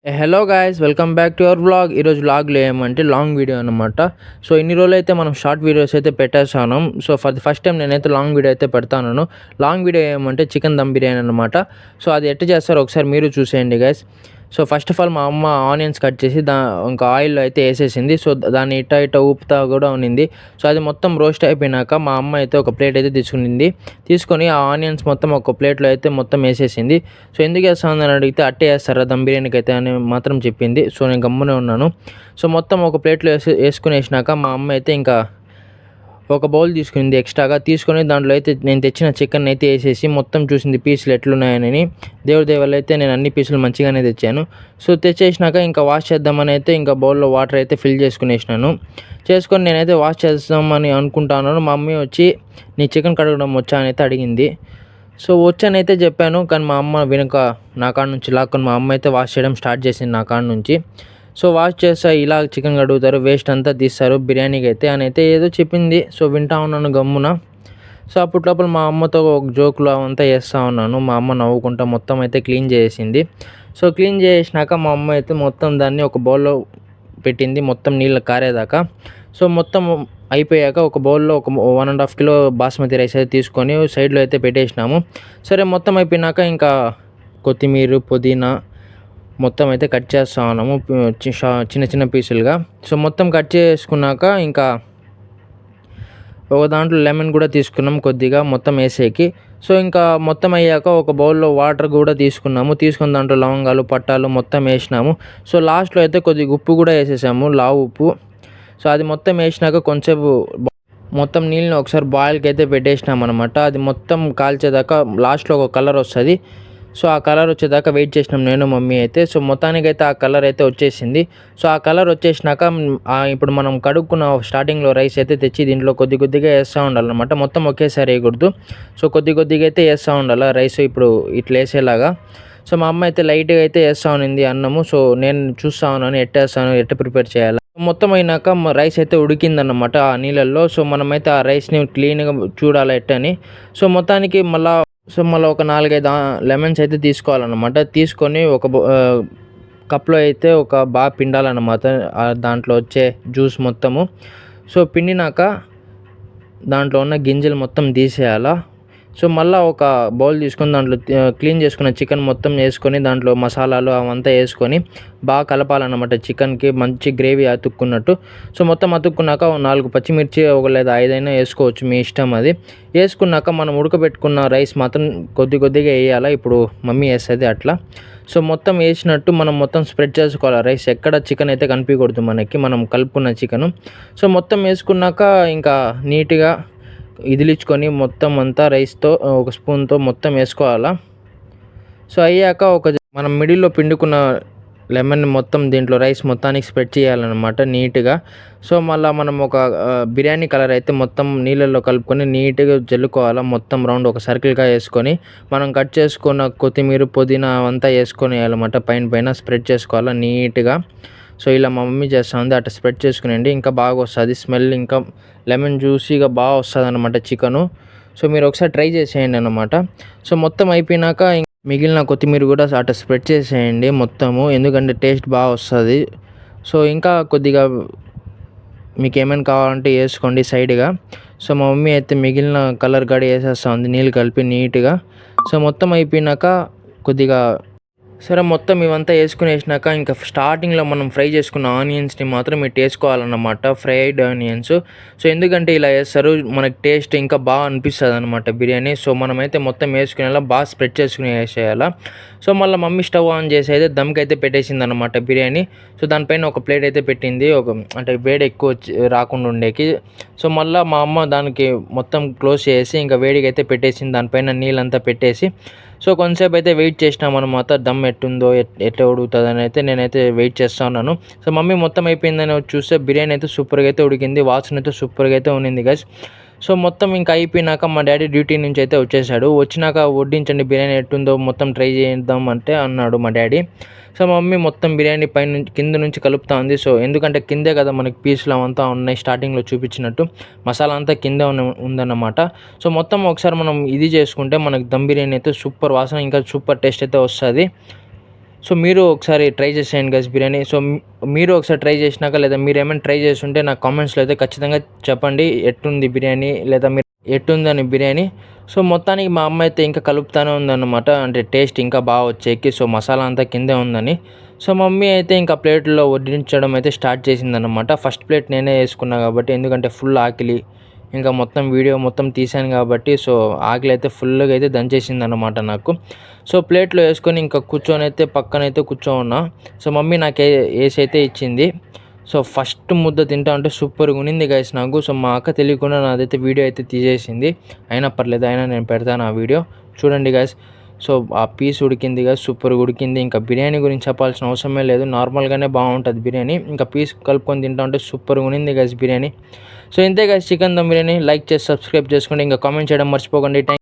Hello guys, welcome back to your vlog. ఈరోజు వ్లాగ్లో ఏమంటే లాంగ్ వీడియో అనమాట. సో ఇన్ని రోజులు అయితే మనం షార్ట్ వీడియోస్ అయితే పెట్టేసాను. So for the first time నేనైతే లాంగ్ వీడియో అయితే పెడతాను. లాంగ్ వీడియో ఏమంటే చికెన్ దమ్ బిర్యానీ అనమాట. సో అది ఎట్లా చేస్తారో ఒకసారి మీరు చూసేయండి guys. So first of all మా అమ్మ ఆనియన్స్ కట్ చేసి ఇంకా ఆయిల్లో అయితే వేసేసింది. సో దాన్ని ఇట్ట ఊపుతా కూడా ఉన్నింది. సో అది మొత్తం రోస్ట్ అయిపోయినాక మా అమ్మ అయితే ఒక ప్లేట్ అయితే తీసుకొని ఆ ఆనియన్స్ మొత్తం ఒక ప్లేట్లో అయితే మొత్తం వేసేసింది. సో ఎందుకు వేస్తామని అడిగితే అట్టే వేస్తారా దమ్ బిర్యానీకి అయితే అని మాత్రం చెప్పింది. సో నేను గమ్మునే ఉన్నాను. సో మొత్తం ఒక ప్లేట్లో వేసుకుని వేసినాక మా అమ్మ అయితే ఇంకా ఒక బౌల్ తీసుకుంది ఎక్స్ట్రాగా. తీసుకొని దాంట్లో అయితే నేను తెచ్చిన చికెన్ అయితే వేసేసి మొత్తం చూసింది పీసులు ఎట్లున్నాయని. దేవుడి దయ అయితే నేను అన్ని పీసులు మంచిగానే తెచ్చాను. సో తెచ్చేసినాక ఇంకా వాష్ చేద్దామని అయితే ఇంకా బౌల్లో వాటర్ అయితే ఫిల్ చేసుకొని నేనైతే వాష్ చేద్దామని అనుకుంటున్నాను. మా మమ్మీ వచ్చి నీ చికెన్ కడగడం వచ్చా అని అయితే అడిగింది. సో వచ్చానైతే చెప్పాను, కానీ మా అమ్మ వెనుక నా కాడ నుంచి లాక్కొని మా అమ్మ అయితే వాష్ చేయడం స్టార్ట్ చేసింది నా కాడ నుంచి. సో వాష్ చేస్తా ఇలా చికెన్ కడుగుతారు, వేస్ట్ అంతా తీస్తారు బిర్యానీకి అయితే అని అయితే ఏదో చెప్పింది. సో వింటా ఉన్నాను గమ్మున. సో అప్పట్లోపల మా అమ్మతో ఒక జోకులు అవంతా చేస్తూ ఉన్నాను. మా అమ్మ నవ్వుకుంటా మొత్తం అయితే క్లీన్ చేసింది. సో క్లీన్ చేసినాక మా అమ్మ అయితే మొత్తం దాన్ని ఒక బౌల్లో పెట్టింది, మొత్తం నీళ్ళు కారేదాకా. సో మొత్తం అయిపోయాక ఒక బౌల్లో ఒక 1.5 కిలో బాస్మతి రైస్ అయితే తీసుకొని సైడ్లో అయితే పెట్టేసినాము. సరే మొత్తం అయిపోయినాక ఇంకా కొత్తిమీర, పుదీనా మొత్తం అయితే కట్ చేస్తూ ఉన్నాము చిన్న చిన్న పీసులుగా. సో మొత్తం కట్ చేసుకున్నాక ఇంకా ఒక దాంట్లో లెమన్ కూడా తీసుకున్నాం కొద్దిగా మొత్తం వేసేకి. సో ఇంకా మొత్తం అయ్యాక ఒక బౌల్లో వాటర్ కూడా తీసుకున్న దాంట్లో లవంగాలు, పట్టాలు మొత్తం వేసినాము. సో లాస్ట్లో అయితే కొద్దిగా ఉప్పు కూడా వేసేసాము, లావు ఉప్పు. సో అది మొత్తం వేసినాక కొంచెంసేపు మొత్తం నీళ్ళని ఒకసారి బాయిల్కి అయితే పెట్టేసినాం అనమాట. అది మొత్తం కాల్చేదాకా లాస్ట్లో ఒక కలర్ వస్తుంది. సో ఆ కలర్ వచ్చేదాకా వెయిట్ చేసినాం నేను, మమ్మీ అయితే. సో మొత్తానికైతే ఆ కలర్ అయితే వచ్చేసింది. సో ఆ కలర్ వచ్చేసినాక ఇప్పుడు మనం కడుక్కున్న స్టార్టింగ్లో రైస్ అయితే తెచ్చి దీంట్లో కొద్దిగా వేస్తూ ఉండాలన్నమాట. మొత్తం ఒకేసారి వేయకూడదు. సో కొద్దిగా అయితే వేస్తూ ఉండాలి రైస్ ఇప్పుడు ఇట్లా వేసేలాగా. సో మా అమ్మ అయితే లైట్గా అయితే వేస్తూ ఉన్నింది అన్నము. సో నేను చూస్తూ ఉన్నాను ఎట్ట ప్రిపేర్ చేయాలి. మొత్తం అయినాక రైస్ అయితే ఉడికిందన్నమాట ఆ నీళ్ళల్లో. సో మనమైతే ఆ రైస్ని క్లీన్గా చూడాలి ఎట్టని. సో మొత్తానికి మళ్ళీ ఒక 4-5 లెమన్స్ అయితే తీసుకోవాలన్నమాట. తీసుకొని ఒక కప్లో అయితే ఒక బాగా పిండాలన్నమాట దాంట్లో వచ్చే జ్యూస్ మొత్తము. సో పిండినాక దాంట్లో ఉన్న గింజలు మొత్తం తీసేయాలా. సో మళ్ళీ ఒక బౌల్ తీసుకొని దాంట్లో క్లీన్ చేసుకున్న చికెన్ మొత్తం వేసుకొని దాంట్లో మసాలాలు అవంతా వేసుకొని బాగా కలపాలన్నమాట చికెన్కి మంచి గ్రేవీ అతుక్కున్నట్టు. సో మొత్తం అతుక్కున్నాక 4 పచ్చిమిర్చి లేదా 5 అయినా వేసుకోవచ్చు, మీ ఇష్టం అది. వేసుకున్నాక మనం ఉడకబెట్టుకున్న రైస్ మాత్రం కొద్దిగా వేయాలి. ఇప్పుడు మమ్మీ వేస్తుంది అట్లా. సో మొత్తం వేసినట్టు మనం మొత్తం స్ప్రెడ్ చేసుకోవాలి రైస్. ఎక్కడ చికెన్ అయితే కనిపించకూడదు మనకి, మనం కలుపుకున్న చికెను. సో మొత్తం వేసుకున్నాక ఇంకా నీట్గా ఇదిలించుకొని మొత్తం అంతా రైస్తో ఒక స్పూన్తో మొత్తం వేసుకోవాలా. సో అయ్యాక మనం మిడిల్లో పిండుకున్న లెమన్ మొత్తం దీంట్లో రైస్ మొత్తానికి స్ప్రెడ్ చేయాలన్నమాట నీట్గా. సో మళ్ళీ మనం ఒక బిర్యానీ కలర్ అయితే మొత్తం నీళ్ళల్లో కలుపుకొని నీట్గా జల్లుకోవాలా. మొత్తం రౌండ్ ఒక సర్కిల్గా వేసుకొని మనం కట్ చేసుకున్న కొత్తిమీర, పుదీనా అవంతా వేసుకొని వేయాలన్నమాట. పైన స్ప్రెడ్ చేసుకోవాలా నీట్గా. సో ఇలా మా మమ్మీ చేస్తూ ఉంది, అట్లా స్ప్రెడ్ చేసుకునేయండి. ఇంకా బాగా వస్తుంది స్మెల్, ఇంకా లెమన్ జ్యూసీగా బాగా వస్తుంది అనమాట చికెను. సో మీరు ఒకసారి ట్రై చేసేయండి అనమాట. సో మొత్తం అయిపోయినాక మిగిలిన కొత్తిమీర కూడా అట్లా స్ప్రెడ్ చేసేయండి మొత్తము, ఎందుకంటే టేస్ట్ బాగా వస్తుంది. సో ఇంకా కొద్దిగా మీకు ఏమైనా కావాలంటే వేసుకోండి సైడ్గా. సో మా మమ్మీ అయితే మిగిలిన కలర్ గడి వేసేస్తూ ఉంది నీళ్ళు కలిపి నీట్గా. సో మొత్తం అయిపోయినాక కొద్దిగా సరే మొత్తం ఇవంతా వేసినాక ఇంకా స్టార్టింగ్లో మనం ఫ్రై చేసుకున్న ఆనియన్స్ని మాత్రం ఇటు వేసుకోవాలన్నమాట, ఫ్రైడ్ ఆనియన్స్. సో ఎందుకంటే ఇలా వేస్తారు మనకి టేస్ట్ ఇంకా బాగా అనిపిస్తుంది అనమాట బిర్యానీ. సో మనమైతే మొత్తం వేసుకునేలా బాగా స్ప్రెడ్ చేసుకుని వేసేయాలా. సో మళ్ళీ మమ్మీ స్టవ్ ఆన్ చేసి అయితే దమ్కి అయితే పెట్టేసింది అనమాట బిర్యానీ. సో దానిపైన ఒక ప్లేట్ అయితే పెట్టింది, అంటే వేడి ఎక్కువ రాకుండా ఉండేకి. సో మళ్ళీ మా అమ్మ దానికి మొత్తం క్లోజ్ చేసి ఇంకా వేడిగా అయితే పెట్టేసింది, దానిపైన నీళ్ళంతా పెట్టేసి. సో కొంతసేపు అయితే వెయిట్ చేసినాం అనమాట, దమ్ ఎట్టుందో ఎట్లా ఉడుకుతుందని అయితే నేనైతే వెయిట్ చేస్తూ ఉన్నాను. సో మమ్మీ మొత్తం అయిపోయిందని చూస్తే బిర్యానీ అయితే సూపర్గా అయితే ఉడికింది, వాసన అయితే సూపర్గా అయితే ఉన్నింది గైస్. సో మొత్తం ఇంకా అయిపోయినాక మా డాడీ డ్యూటీ నుంచి అయితే వచ్చేసాడు. వచ్చినాక వడ్డించండి బిర్యానీ ఎట్టుందో మొత్తం ట్రై చేద్దాం అంటే అన్నాడు మా డాడీ. సో మా మమ్మీ మొత్తం బిర్యానీ కింద నుంచి కలుపుతా ఉంది. సో ఎందుకంటే కిందే కదా మనకి పీసులు అవంతా ఉన్నాయి, స్టార్టింగ్లో చూపించినట్టు మసాలా అంతా కింద ఉందన్నమాట. సో మొత్తం ఒకసారి మనం ఇది చేసుకుంటే మనకి దమ్ బిర్యానీ అయితే సూపర్ వాసన, ఇంకా సూపర్ టేస్ట్ అయితే వస్తుంది. సో మీరు ఒకసారి ట్రై చేసేయండి గైస్ బిర్యానీ. సో మీరు ఒకసారి ట్రై చేసినాక లేదా మీరేమైనా ట్రై చేస్తుంటే నాకు కామెంట్స్లో అయితే ఖచ్చితంగా చెప్పండి ఎట్టుంది బిర్యానీ, లేదా మీరు ఎట్టుందని బిర్యానీ. సో మొత్తానికి మా అమ్మ అయితే ఇంకా కలుపుతానే ఉందన్నమాట, అంటే టేస్ట్ ఇంకా బాగా వచ్చేకి. సో మసాలా అంతా కిందే ఉందని. సో మమ్మీ అయితే ఇంకా ప్లేట్లో వడ్డించడం అయితే స్టార్ట్ చేసిందన్నమాట. ఫస్ట్ ప్లేట్ నేనే వేసుకున్నా కాబట్టి, ఎందుకంటే ఫుల్ ఆకలి, ఇంకా మొత్తం వీడియో మొత్తం తీశాను కాబట్టి సో ఆకలి అయితే ఫుల్గా అయితే దంచేసిందన్నమాట నాకు. సో ప్లేట్లో వేసుకొని ఇంకా కూర్చొని అయితే పక్కనైతే కూర్చోన్నా. సో మమ్మీ నాకు వేసి అయితే ఇచ్చింది. సో ఫస్ట్ ముద్ద తింటా ఉంటే సూపర్గా ఉన్నింది గైస్ నాకు. సో మా అక్క తెలియకుండా నాదైతే వీడియో అయితే తీసేసింది. అయినా పర్లేదు, అయినా నేను పెడతాను ఆ వీడియో చూడండి గైస్. సో ఆ పీస్ ఉడికింది గైస్, సూపర్గా ఉడికింది. ఇంకా బిర్యానీ గురించి చెప్పాల్సిన అవసరమే లేదు, నార్మల్గానే బాగుంటుంది బిర్యానీ. ఇంకా పీస్ కలుపుకొని తింటా ఉంటే సూపర్గా ఉన్నింది గైస్ బిర్యానీ. సో ఇంతే guys chicken dum biryani. Like చేసి సబ్స్క్రైబ్ చేసుకోండి, ఇంకా కామెంట్ చేయడం మర్చిపోకండి.